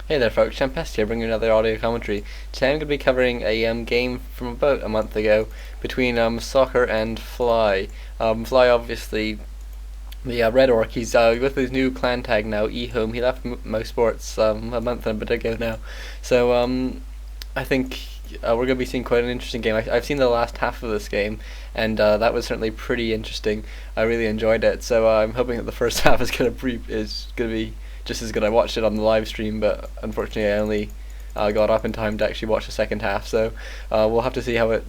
Hey there folks, Champest here bringing another audio commentary. Today I'm going to be covering a game from about a month ago between Soccer and Fly. Fly obviously, the Red Orc, he's with his new clan tag now, eHome. He left Mouse Sports a month and a bit ago now. So I think we're going to be seeing quite an interesting game. I've seen the last half of this game, and that was certainly pretty interesting. I really enjoyed it, so I'm hoping that the first half is going to be just as good. I watched it on the live stream, but unfortunately I only got up in time to actually watch the second half. So we'll have to see how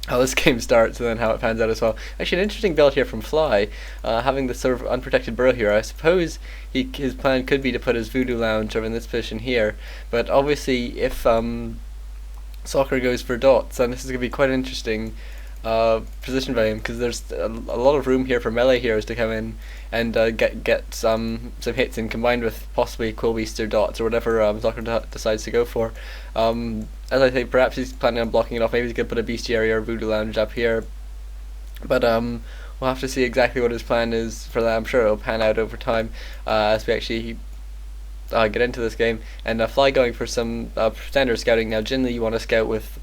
this game starts and then how it pans out as well. Actually, an interesting build here from Fly, having this sort of unprotected burrow here. I suppose his plan could be to put his Voodoo Lounge over in this position here, but obviously if Soccer goes for dots, then this is going to be quite an interesting position for him, because there's a lot of room here for melee heroes to come in and get some hits in, combined with possibly Quillbeast or dots or whatever Soccer decides to go for. As I say, perhaps he's planning on blocking it off. Maybe he's going to put a Bestiary or Voodoo Lounge up here, but we'll have to see exactly what his plan is for that. I'm sure it'll pan out over time as we actually get into this game. And Fly going for some standard scouting. Now generally you want to scout with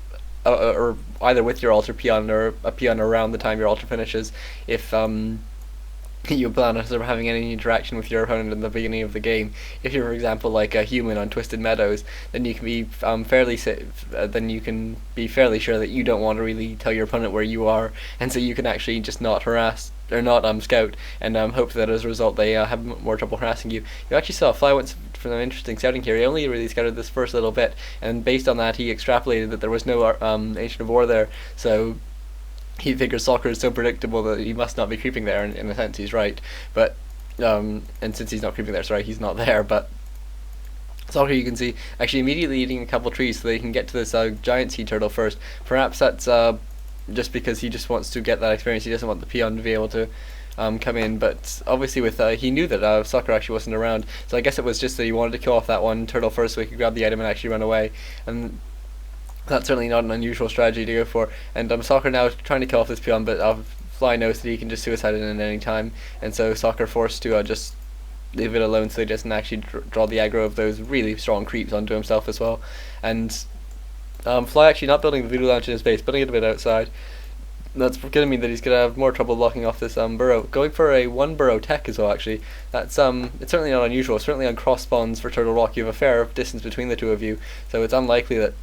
or either with your altar peon or a peon around the time your altar finishes, if you plan on sort of having any interaction with your opponent in the beginning of the game. If you're, for example, like a human on Twisted Meadows, then you can be fairly sure that you don't want to really tell your opponent where you are, and so you can actually just not harass or not scout, and hope that as a result they have more trouble harassing you. You actually saw Fly went for an interesting scouting here. He only really scouted this first little bit, and based on that he extrapolated that there was no Ancient of War there, so he figures Soccer is so predictable that he must not be creeping there, and in a sense he's right. But and since he's not creeping there, sorry, he's not there. But Soccer, you can see, actually immediately eating a couple trees so that he can get to this giant sea turtle first. Perhaps that's just because he just wants to get that experience. He doesn't want the peon to be able to come in, but obviously with he knew that Soccer actually wasn't around, so I guess it was just that he wanted to kill off that one turtle first so he could grab the item and actually run away. And that's certainly not an unusual strategy to go for. And Soccer now is trying to kill off this peon, but Fly knows that he can just suicide it in any time, and so Soccer forced to just leave it alone so he doesn't actually draw the aggro of those really strong creeps onto himself as well. And Fly actually not building the Voodoo Lounge in his base, putting it a bit outside. That's going to mean that he's going to have more trouble blocking off this burrow. Going for a one burrow tech as well, actually. That's it's certainly not unusual. Certainly on cross spawns for Turtle Rock you have a fair distance between the two of you, so it's unlikely that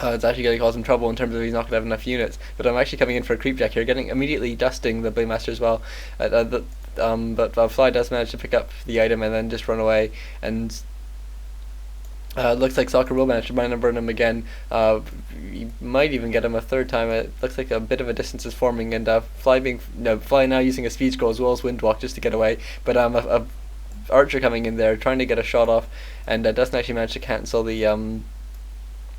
it's actually going to cause him trouble in terms of he's not going to have enough units. But I'm actually coming in for a creep jack here, immediately dusting the Blademaster as well. But Fly does manage to pick up the item and then just run away, and looks like Soccer will manage to mine and burn him again. You might even get him a third time. It looks like a bit of a distance is forming, and Fly now using a speed scroll as well as Windwalk just to get away. But a archer coming in there trying to get a shot off, and doesn't actually manage to cancel the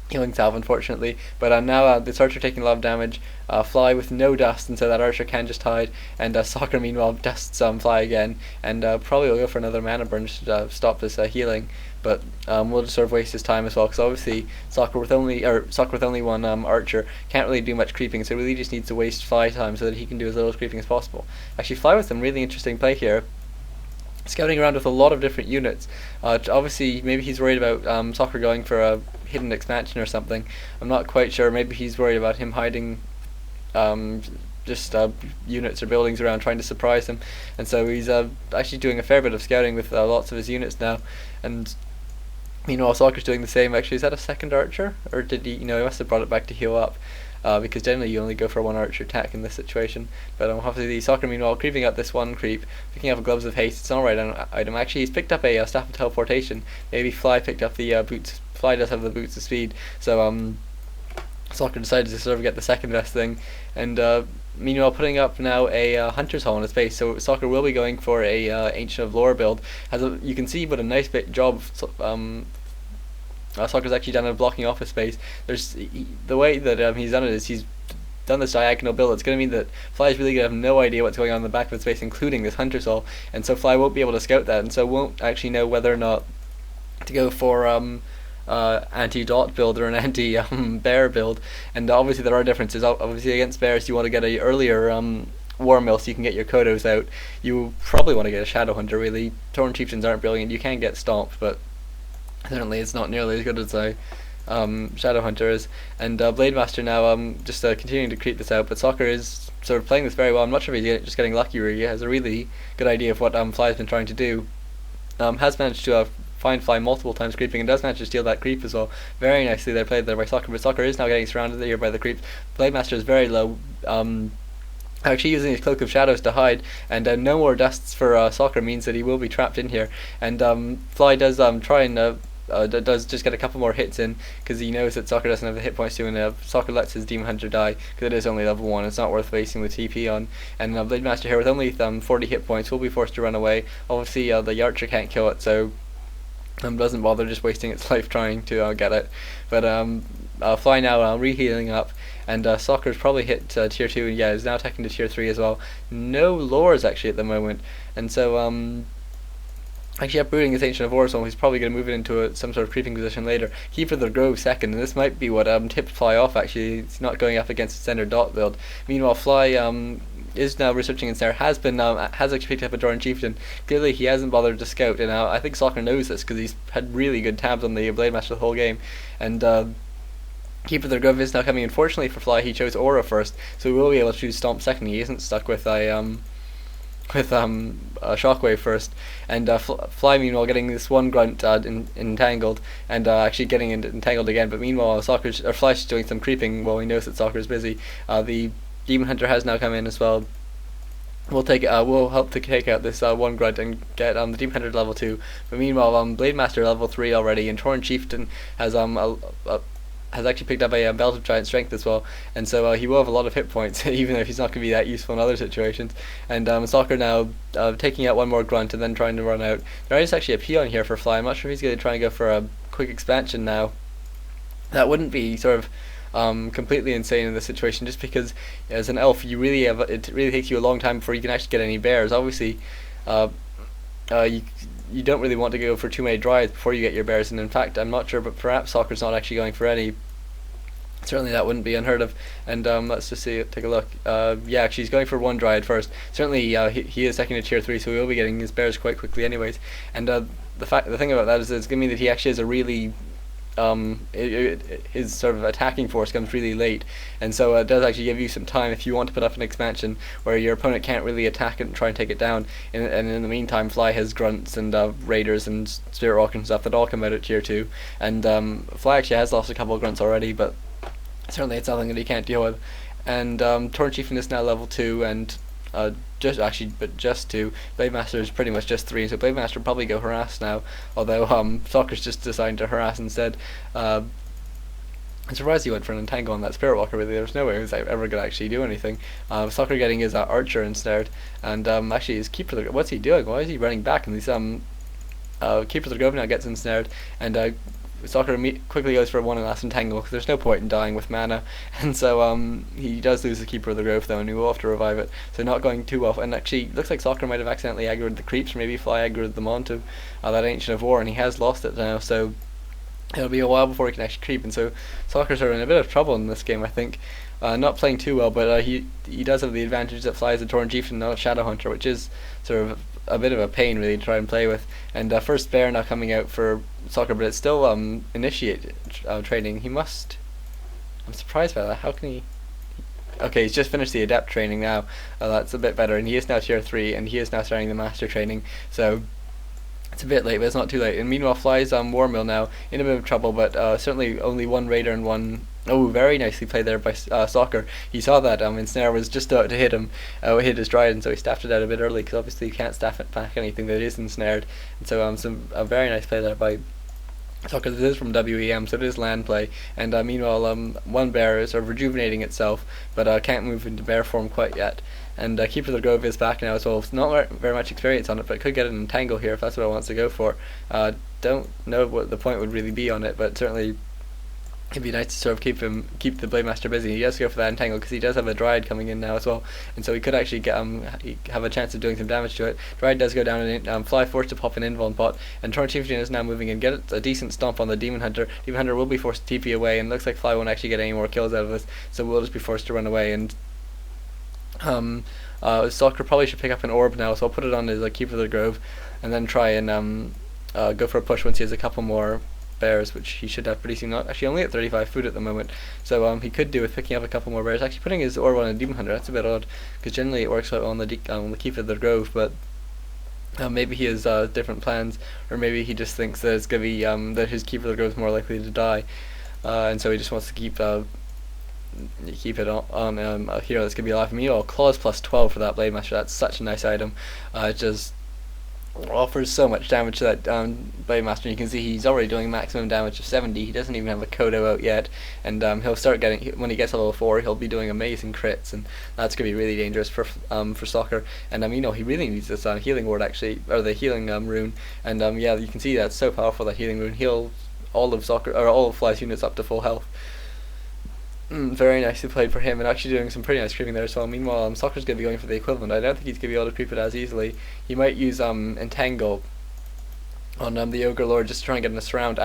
healing salve, unfortunately. But now this archer taking a lot of damage. Fly with no dust, and so that archer can just hide, and Soccer meanwhile dusts Fly again, and probably will go for another mana burn to stop this healing. But we'll just sort of waste his time as well, because obviously Soccer with only one archer can't really do much creeping, so really just needs to waste Fly time so that he can do as little creeping as possible. Actually, Fly with some really interesting play here, scouting around with a lot of different units. Obviously, maybe he's worried about Soccer going for a hidden expansion or something. I'm not quite sure. Maybe he's worried about him hiding units or buildings around, trying to surprise him. And so he's actually doing a fair bit of scouting with lots of his units now. And meanwhile, Soccer's doing the same. Actually, is that a second archer? Or did he, he must have brought it back to heal up. Because generally you only go for one archer attack in this situation. But obviously the Soccer meanwhile creeping up this one creep, picking up a Gloves of Haste. It's an alright item. Actually, he's picked up a Staff of Teleportation. Maybe Fly picked up the boots. Fly does have the boots of speed, so Soccer decided to sort of get the second best thing, and meanwhile putting up now a Hunter's Hall in his base. So Soccer will be going for a Ancient of Lore build. You can see what a nice job Soccer's actually done at blocking off his space. The way that he's done it is he's done this diagonal build. It's going to mean that Fly's really going to have no idea what's going on in the back of his space, including this Hunter's Hall, and so Fly won't be able to scout that, and so won't actually know whether or not to go for anti-dot build or an anti-bear build. And obviously there are differences. Obviously against bears you want to get a earlier War Mill so you can get your Kodos out. You probably want to get a Shadow Hunter really. Torn Chieftains aren't brilliant. You can get stomped, but Certainly, it's not nearly as good as Shadowhunter is. And Blade Master now just continuing to creep this out, but Soccer is sort of playing this very well. I'm not sure if he's just getting lucky, or he has a really good idea of what Fly's been trying to do. Has managed to find Fly multiple times creeping, and does manage to steal that creep as well. Very nicely there played there by Soccer, but Soccer is now getting surrounded here by the creeps. Blade Master is very low. Actually using his Cloak of Shadows to hide, and no more dusts for Soccer means that he will be trapped in here. And Fly does try and does just get a couple more hits in, because he knows that Soccer doesn't have the hit points to, and Soccer lets his Demon Hunter die because it is only level 1. It's not worth wasting the TP on. And Blade Master here with only 40 hit points will be forced to run away. Obviously the Archer can't kill it, so doesn't bother just wasting its life trying to get it. But Fly now re-healing up, and Soccer's probably hit tier 2, and yeah, is now attacking to tier 3 as well. No lures actually at the moment, and so actually uprooting his Ancient of War, so he's probably going to move it into some sort of creeping position later. Keeper of the Grove second, and this might be what tipped Fly off actually. He's not going up against the standard dot build. Meanwhile, Fly is now researching Ensnare, has actually picked up a Doran Chieftain. Clearly he hasn't bothered to scout, and I think Soccer knows this because he's had really good tabs on the Blade Master the whole game. And Keeper of the Grove is now coming. Unfortunately for Fly, he chose Aura first, so he will be able to choose Stomp second. He isn't stuck with Shockwave first, and Fly meanwhile getting this one grunt entangled, and actually getting entangled again. But meanwhile, Fly's doing some creeping while he knows that Soccer's busy. The Demon Hunter has now come in as well. We'll help to take out this one grunt and get the Demon Hunter level 2. But meanwhile, Blade Master level 3 already, and Tauren Chieftain has actually picked up a Belt of Giant Strength as well, and so he will have a lot of hit points, even if he's not going to be that useful in other situations. And Soccer now taking out one more grunt and then trying to run out. There is actually a peon here for Fly. I'm not sure if he's going to try and go for a quick expansion now. That wouldn't be sort of completely insane in this situation, just because as an elf it really takes you a long time before you can actually get any bears. Obviously you don't really want to go for too many Dryads before you get your bears, and in fact I'm not sure, but perhaps Soccer's not actually going for any. Certainly that wouldn't be unheard of. And let's just take a look. Yeah, actually he's going for one Dryad first. Certainly he is second to tier 3, so he will be getting his bears quite quickly anyways. And the thing about that is it's going to mean that he actually has a really his sort of attacking force comes really late, and so it does actually give you some time if you want to put up an expansion where your opponent can't really attack it and try and take it down. And in the meantime, Fly has grunts and raiders and spirit walkers and stuff that all come out at tier 2, and Fly actually has lost a couple of grunts already, but certainly it's something that he can't deal with. And Tauren Chieftain is now level 2, and just 2. Blade Master is pretty much just 3, so Blade Master will probably go harass now, although Soccer's just decided to harass instead. I'm surprised he went for an entangle on that Spirit Walker. Really, there's no way he was ever going to actually do anything. Soccer getting his Archer ensnared, and actually his Keeper, what's he doing? Why is he running back? And these Keeper of the Grove now gets ensnared, and Soccer quickly goes for one last entangle because there's no point in dying with mana, and so he does lose the Keeper of the Grove though, and he will have to revive it. So not going too well. And actually, looks like Soccer might have accidentally aggroed the creeps, or maybe Fly aggroed them onto that Ancient of War, and he has lost it now. So it'll be a while before he can actually creep, and so Soccer's are in a bit of trouble in this game, I think. Not playing too well, but he does have the advantage that Fly is a Tauren Chieftain, not a Shadowhunter, which is sort of a bit of a pain really to try and play with. And first bear now coming out for Soccer, but it's still initiate training. He must. I'm surprised by that. How can he? Okay, he's just finished the adept training now. That's a bit better, and he is now tier 3, and he is now starting the master training. So it's a bit late, but it's not too late. And meanwhile, Fly's Warmill now in a bit of trouble, but certainly only one raider and one. Oh, very nicely played there by Soccer. He saw that Ensnare was just to hit him, hit his Dryad, and so he staffed it out a bit early, because obviously you can't staff it back anything that is ensnared. And so a very nice play there by Soccer. This is from WEM, so it is land play. And meanwhile, one bear is sort of rejuvenating itself, but can't move into bear form quite yet. And Keeper of the Grove is back now as well. It's not very much experience on it, but could get an entangle here if that's what it wants to go for. Don't know what the point would really be on it, but certainly it'd be nice to sort of keep the Blade Master busy. He does go for that entangle because he does have a Dryad coming in now as well, and so he could actually get have a chance of doing some damage to it. Dryad does go down, and Fly forced to pop an invuln pot, and Tauren Chieftain is now moving in, get a decent stomp on the Demon Hunter. Demon Hunter will be forced to TP away, and looks like Fly won't actually get any more kills out of this, so we'll just be forced to run away. And Soccer probably should pick up an orb now, so I'll put it on his Keeper of the Grove, and then try and go for a push once he has a couple more bears, which he should have pretty soon. Not actually only at 35 food at the moment, so he could do with picking up a couple more bears. Actually, putting his orb on a demon hunter, that's a bit odd, because generally it works out on the keep of the grove, but. Maybe he has different plans, or maybe he just thinks that it's gonna be that his keeper of the grove is more likely to die, and so he just wants to keep it on a hero that's gonna be alive. For me, claws plus 12 for that blade master. That's such a nice item. It just offers so much damage to that blade master. You can see he's already doing maximum damage of 70. He doesn't even have a Kodo out yet, and he'll start getting, when he gets to level 4, he'll be doing amazing crits, and that's gonna be really dangerous for soccer. And he really needs this healing ward actually, or the healing rune. And yeah, you can see that's so powerful, that healing rune heals all of Fly's units up to full health. Very nicely played for him, and actually doing some pretty nice creeping there as well. Meanwhile, Soccer's going to be going for the equivalent. I don't think he's going to be able to creep it as easily. He might use Entangle on the Ogre Lord just to try and get in a surround